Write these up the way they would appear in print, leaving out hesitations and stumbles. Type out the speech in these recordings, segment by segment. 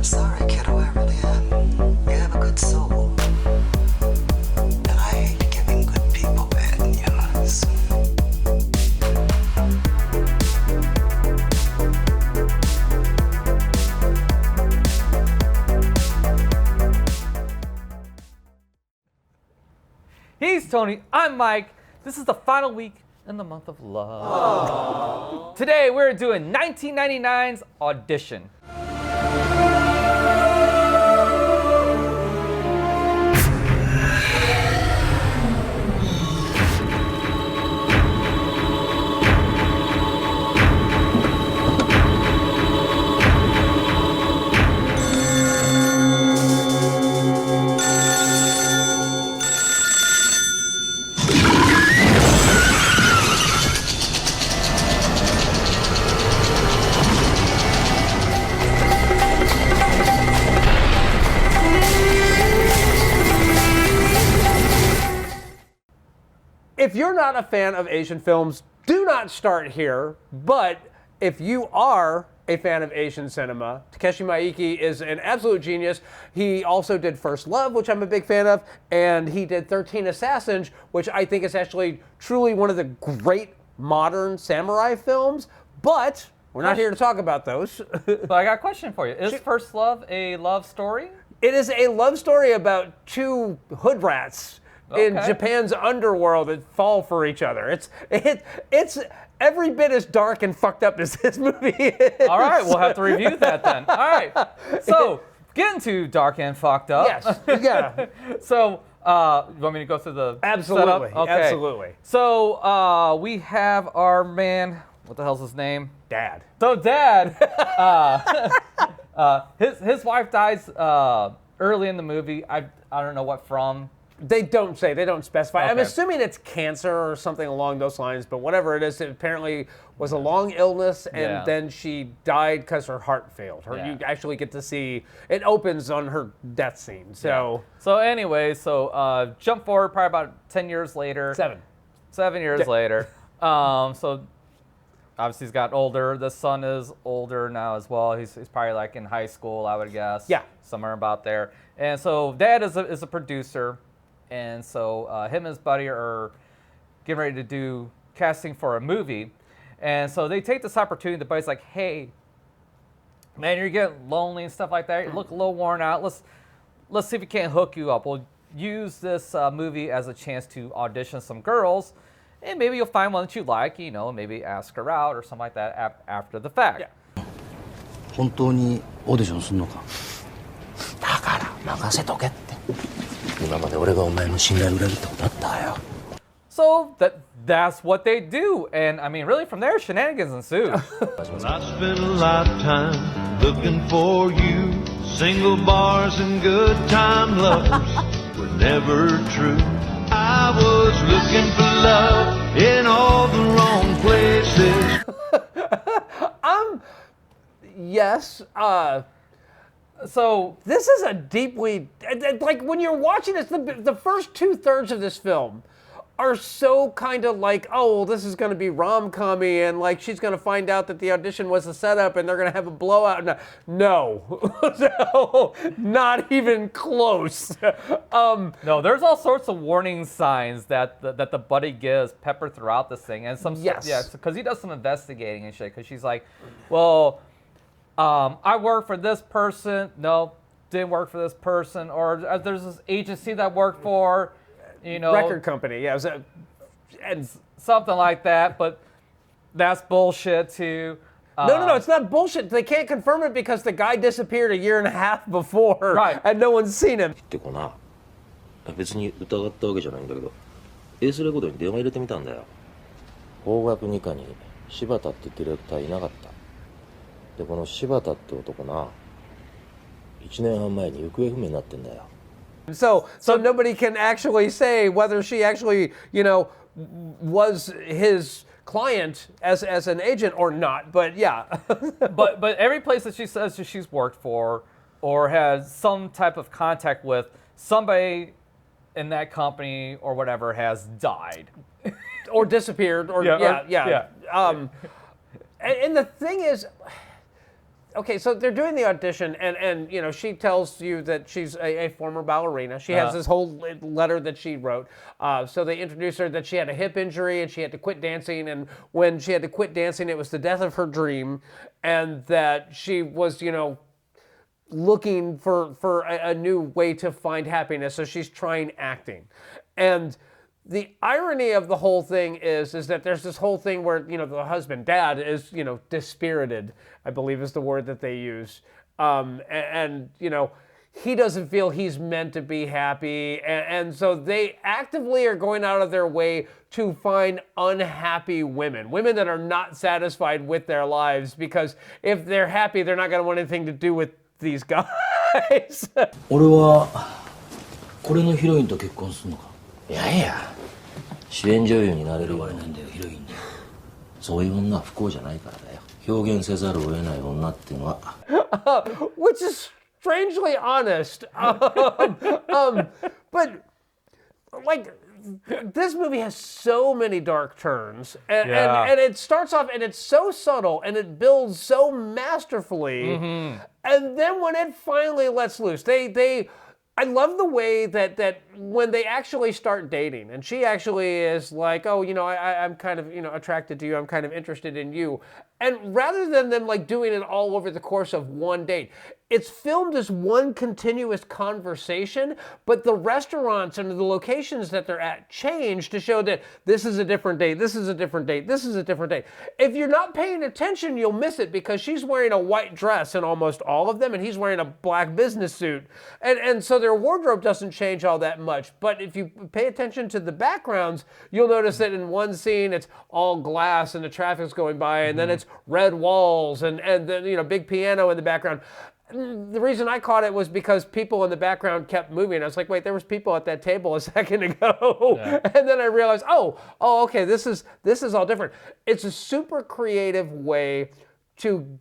sorry, kiddo, I really am. You have a good soul. And I hate giving good people bad news. He's Tony, I'm Mike. This is the final week in the month of love. Aww. Today we're doing 1999's Audition. If you're not a fan of Asian films, do not start here. But if you are a fan of Asian cinema, Takashi Miike is an absolute genius. He also did First Love, which I'm a big fan of, and he did 13 Assassins, which I think is actually truly one of the great modern samurai films. But we're not here to talk about those. But I got a question for you. Is First Love a love story? It is a love story about two hood rats in Japan's underworld that fall for each other. It's every bit as dark and fucked up as this movie is. All right, we'll have to review that then. All right, so get into dark and fucked up. Yes, yeah. So, you want me to go through the Absolutely, setup? Okay. absolutely. So, we have our man, what the hell's his name? Dad. So, Dad, his wife dies early in the movie. I don't know what from. They don't specify. Okay. I'm assuming it's cancer or something along those lines, but whatever it is, it apparently was a long illness, and then she died because her heart failed. You actually get to see, it opens on her death scene. So, anyway, jump forward probably about 10 years later. 7 years later. So obviously he's gotten older. The son is older now as well. He's probably like in high school, I would guess. Yeah. Somewhere about there. And so Dad is a producer. And so him and his buddy are getting ready to do casting for a movie. And so they take this opportunity. The buddy's like, hey, man, you're getting lonely and stuff like that. You look a little worn out. Let's see if we can't hook you up. We'll use this movie as a chance to audition some girls. And maybe you'll find one that you like, maybe ask her out or something like that after the fact. Yeah. 本当にオーディションすんのかだから任せとけって今まで俺がお前の信頼裏切ったことあったよ So that's what they do. And I mean, really from there, shenanigans ensue. Well, I spent a lifetime looking for you. Single bars and good time lovers were never true. I was looking for love in all the wrong places. Yes. So this is a deeply, like when you're watching this, the first 2/3 of this film are so kind of like, oh, well, this is going to be rom-commy, and like she's going to find out that the audition was a setup and they're going to have a blowout. No, no, not even close. No, there's all sorts of warning signs that the buddy gives peppered throughout this thing, and because he does some investigating and shit. Because she's like, well, I work for this person. No, didn't work for this person. Or there's this agency that I worked for. Record company, yeah. And something like that, but that's bullshit too. No, it's not bullshit. They can't confirm it because the guy disappeared a year and a half before, right. And no one's seen him. ってこな別に疑ったわけじゃないんだけどエースレコードに電話入れてみたんだよ邦楽二課に柴田ってディレクターいなかったでこの柴田って男な1年半前に行方不明になってんだよ So nobody can actually say whether she actually, was his client as an agent or not. But yeah. but every place that she says that she's worked for or has some type of contact with, somebody in that company or whatever has died. Or disappeared. And the thing is, okay, so they're doing the audition, and you know, she tells you that she's a former ballerina. She has this whole letter that she wrote. So they introduce her that she had a hip injury and she had to quit dancing, and when she had to quit dancing, it was the death of her dream, and that she was, you know, looking for a new way to find happiness, so she's trying acting. And the irony of the whole thing is that there's this whole thing where, you know, the husband, dad, is, you know, dispirited, I believe is the word that they use. And you know, he doesn't feel he's meant to be happy. And so they actively are going out of their way to find unhappy women that are not satisfied with their lives, because if they're happy, they're not going to want anything to do with these guys. 俺はこれのヒロインと結婚するのか。いやいや、主演女優になれるようなんだよ、ヒロインで。そういう女は不幸じゃないからだよ。表現せざるを得ない女っていうのは。Which is strangely honest. But like, this movie has so many dark turns, and it starts off and it's so subtle and it builds so masterfully, and then when it finally lets loose, I love the way that when they actually start dating, and she actually is like, oh, you know, I'm kind of, you know, attracted to you, I'm kind of interested in you. And rather than them like doing it all over the course of one date, it's filmed as one continuous conversation, but the restaurants and the locations that they're at change to show that this is a different date, this is a different date, this is a different date. If you're not paying attention, you'll miss it, because she's wearing a white dress in almost all of them, and he's wearing a black business suit. And so their wardrobe doesn't change all that much. But if you pay attention to the backgrounds, you'll notice that in one scene, it's all glass and the traffic's going by, and then it's red walls and then, you know, big piano in the background. The reason I caught it was because people in the background kept moving. I was like, wait, there was people at that table a second ago. Yeah. And then I realized, oh, okay, this is all different. It's a super creative way to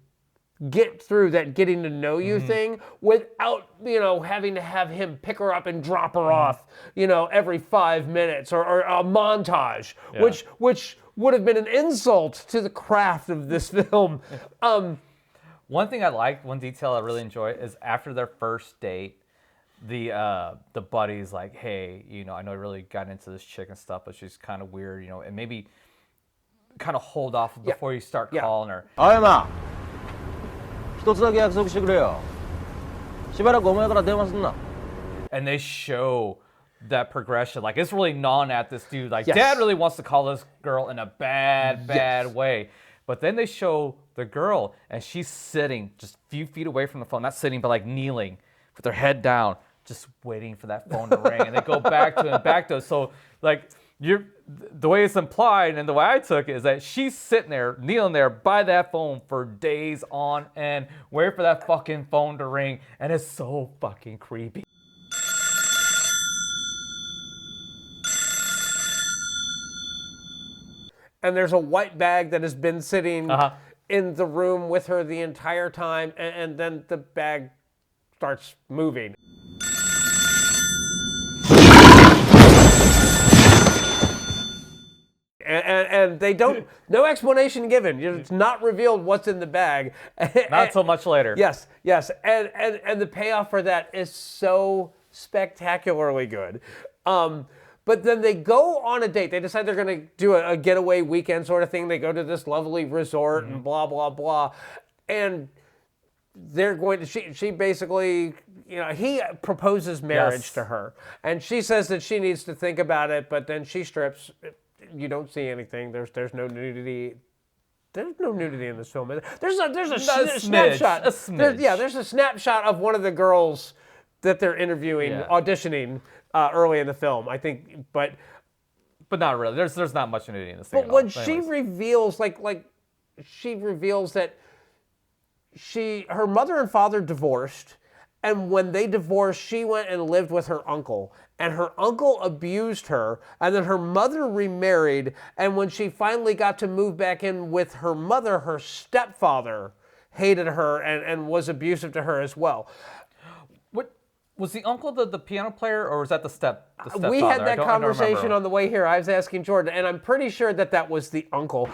get through that getting to know you thing without, you know, having to have him pick her up and drop her off, you know, every 5 minutes, or a montage, which would have been an insult to the craft of this film. One thing I like, one detail I really enjoy, is after their first date, the buddy's like, hey, you know, I know I really got into this chick and stuff, but she's kind of weird, you know, and maybe kind of hold off before you start calling her. 青山、一つだけ約束してくれよ。しばらくお前から電話すんな。 And they show that progression. Like, it's really gnawing at this dude. Like, dad really wants to call this girl in a bad way. But then they show the girl, and she's sitting just a few feet away from the phone. Not sitting, but like kneeling with her head down, just waiting for that phone to ring. And they go back to it and back to it. So, like, the way it's implied and the way I took it is that she's sitting there, kneeling there by that phone for days on end, waiting for that fucking phone to ring. And it's so fucking creepy. And there's a white bag that has been sitting in the room with her the entire time, and then the bag starts moving. And they don't, no explanation given. It's not revealed what's in the bag. Not until much later. Yes. And the payoff for that is so spectacularly good. But then they go on a date. They decide they're going to do a getaway weekend sort of thing. They go to this lovely resort and blah, blah, blah. And they're going to, she basically, you know, he proposes marriage to her. And she says that she needs to think about it, but then she strips. You don't see anything. There's no nudity. There's no nudity in this film. There's a snapshot. A smidge. There's a snapshot of one of the girls that they're interviewing, auditioning early in the film, I think, but not really. There's not much nudity in this thing. But when she reveals, she reveals that her mother and father divorced, and when they divorced, she went and lived with her uncle, and her uncle abused her, and then her mother remarried, and when she finally got to move back in with her mother, her stepfather hated her and was abusive to her as well. Was the uncle the piano player, or was that the stepfather? We had that conversation on the way here. I was asking Jordan, and I'm pretty sure that was the uncle.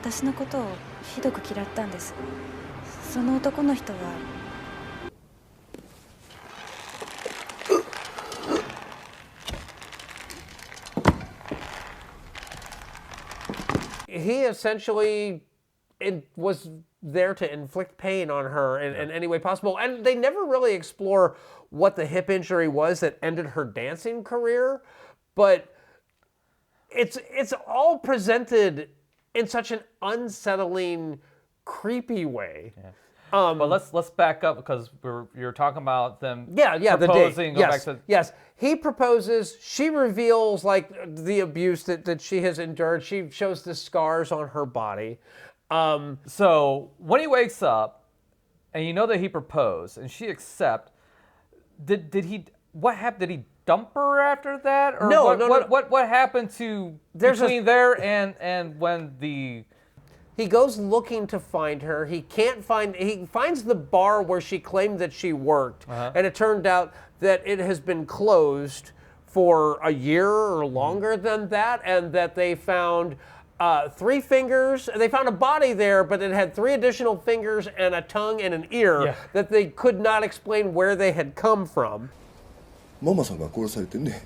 私のことをひどく嫌ったんです。その男の人はhe essentially was there to inflict pain on her in any way possible. And they never really explore what the hip injury was that ended her dancing career, but it's all presented in such an unsettling, creepy way. Yeah. But let's back up because you're talking about them the proposing. date. Yes. He proposes. She reveals like the abuse that she has endured. She shows the scars on her body. So when he wakes up, and you know that he proposed, and she accepts, did he? What happened? Did he dump her after that? Or No. What happened to between there and when the? He goes looking to find her. He finds the bar where she claimed that she worked, and it turned out that it has been closed for a year or longer than that, and that they found 3 fingers. They found a body there, but it had 3 additional fingers and a tongue and an ear that they could not explain where they had come from. ママさんが殺されてね、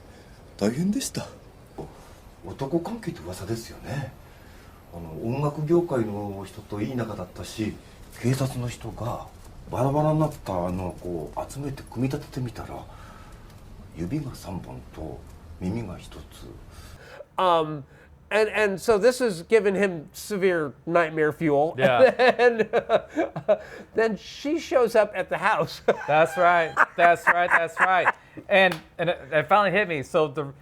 大変でした。男関係って噂ですよね。音楽業界の人といい仲だったし、警察の人がバラバラになったのをこう集めて組み立ててみたら、指が3本と耳が1つ。And so this has given him severe nightmare fuel. Yeah. And then she shows up at the house. That's right. And it finally hit me. So the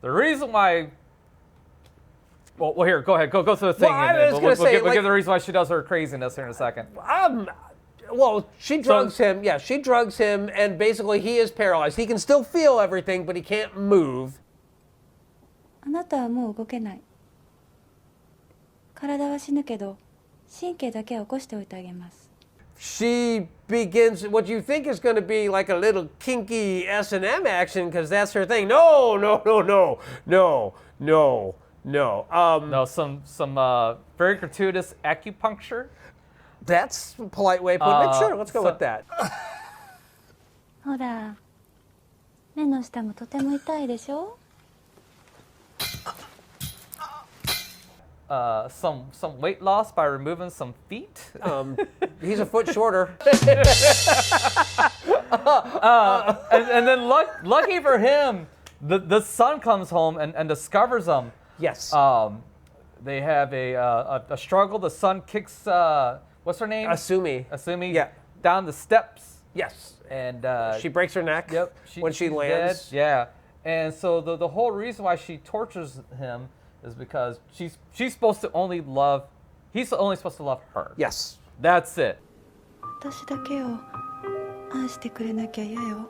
reason why. Well, here, go ahead. Go through the thing. We'll give the reason why she does her craziness here in a second. Well, she drugs him. Yeah, she drugs him, and basically he is paralyzed. He can still feel everything, but he can't move. あなたはもう動けない。体は死ぬけど、神経だけは起こしておいてあげます。She begins what you think is going to be like a little kinky S&M action because that's her thing. No. No, some very gratuitous acupuncture. That's a polite way of putting it. Sure, let's go with that. ほら、目の下もとても痛いでしょ。Some weight loss by removing some feet. He's a foot shorter. And then lucky for him, the son comes home and discovers them. Yes. They have a struggle. The son kicks what's her name? Asumi. Yeah. Down the steps. Yes. And she breaks her neck. Yep. When she lands. Dead. Yeah. And so the whole reason why she tortures him is because she's supposed to only love. He's only supposed to love her. Yes. That's it. 私だけを愛してくれなきゃ嫌よ。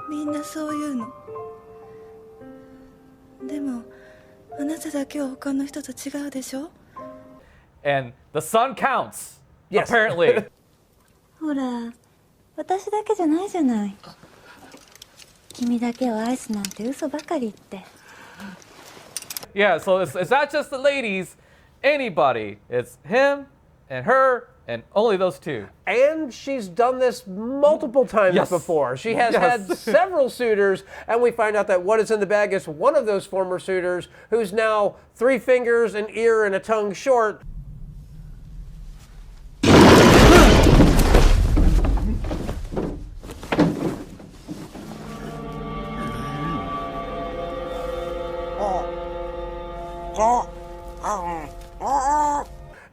みんなそう言うの。でもあなただけは他の人と違うでしょ。And the son counts. Yes. Apparently. ほら、私だけじゃないじゃない。君だけを愛すなんて嘘ばかり言って。Yeah, so it's not just the ladies, anybody. It's him and her and only those 2. And she's done this multiple times before. She has had several suitors, and we find out that what is in the bag is one of those former suitors who's now 3 fingers, an ear, and a tongue short.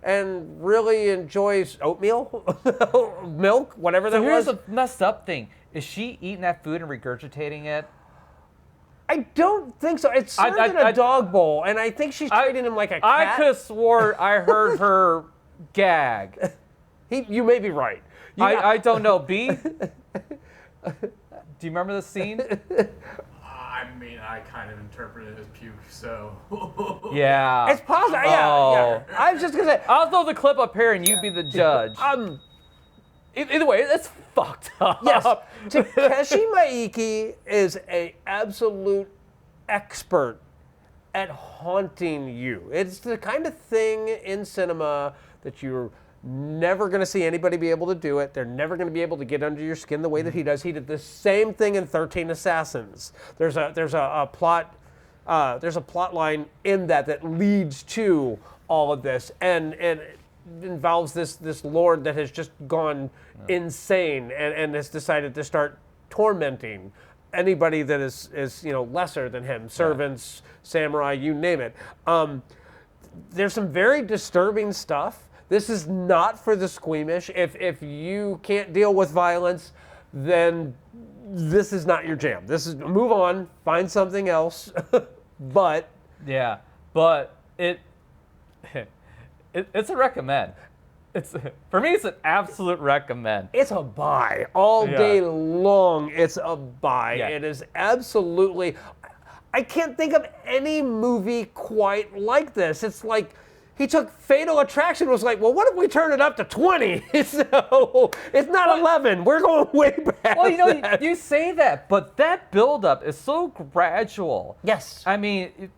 And really enjoys oatmeal, milk, whatever that was. Here's the messed up thing. Is she eating that food and regurgitating it? I don't think so. It's served in a dog bowl, and I think she's treating him like a cat. I could have swore I heard her gag. You may be right. I don't know. B? Do you remember the scene? I mean, I kind of interpreted it as puke, so. Yeah. It's possible. Yeah. I was just gonna say. I'll throw the clip up here, and you be the judge. Either way, that's fucked up. Yes. Takashi Miike is an absolute expert at haunting you. It's the kind of thing in cinema that you're never going to see anybody be able to do it. They're never going to be able to get under your skin the way that he does. He did the same thing in 13 Assassins. There's a plot line in that leads to all of this, and it involves this lord that has just gone insane and has decided to start tormenting anybody that is lesser than him, servants, samurai, you name it. There's some very disturbing stuff. This is not for the squeamish. If you can't deal with violence, then this is not your jam. This is move on, find something else. But it's a recommend. For me, it's an absolute recommend. It's a buy all day long. It's a buy. Yeah. It is absolutely. I can't think of any movie quite like this. It's like he took Fatal Attraction, was like, well, what if we turn it up to 20? So it's not 11. We're going way back. Well, you say that, but that buildup is so gradual. Yes. I mean,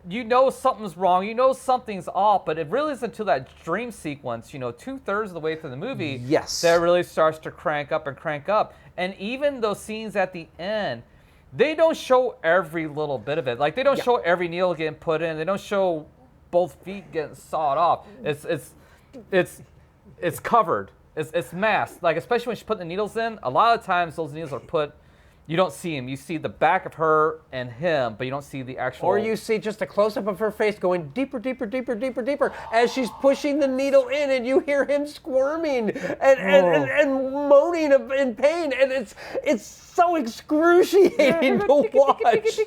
something's wrong, something's off, but it really isn't until that dream sequence, 2/3 of the way through the movie, that really starts to crank up. And even those scenes at the end, they don't show every little bit of it. Like, they don't show every needle getting put in. They don't show both feet getting sawed off. It's covered. It's masked. Like, especially when she's putting the needles in, a lot of times those needles are put, you don't see them. You see the back of her and him, but you don't see the actual. Or you see just a close-up of her face going deeper as she's pushing the needle in, and you hear him squirming and moaning in pain, and it's so excruciating to watch.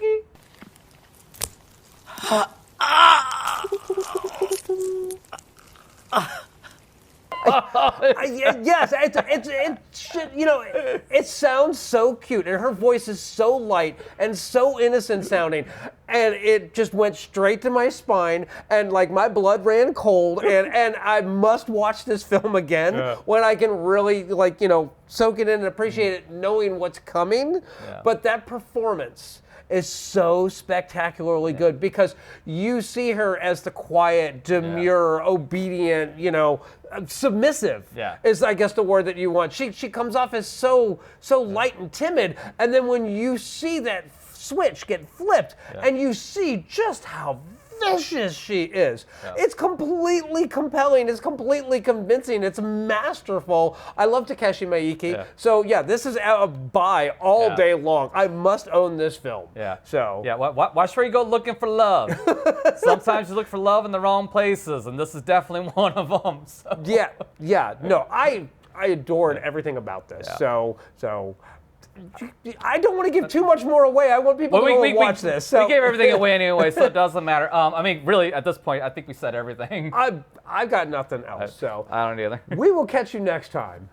Yes, it sounds so cute, and her voice is so light and so innocent sounding, and it just went straight to my spine, and like my blood ran cold, and I must watch this film again when I can really soak it in and appreciate it, knowing what's coming. Yeah. But that performance is so spectacularly good because you see her as the quiet, demure, obedient, submissive is, I guess, the word that you want. She comes off as so light and timid, and then when you see that switch get flipped and you see just how vicious she is, it's completely compelling, it's completely convincing, it's masterful. I love Takashi Miike. So this is a buy all day long. I must own this film. Watch where you go looking for love. Sometimes you look for love in the wrong places, and this is definitely one of them. So. No, I adored everything about this. So I don't want to give too much more away. I want people to watch this. So. We gave everything away anyway, so it doesn't matter. I mean, really, at this point, I think we said everything. I've got nothing else. So I don't either. We will catch you next time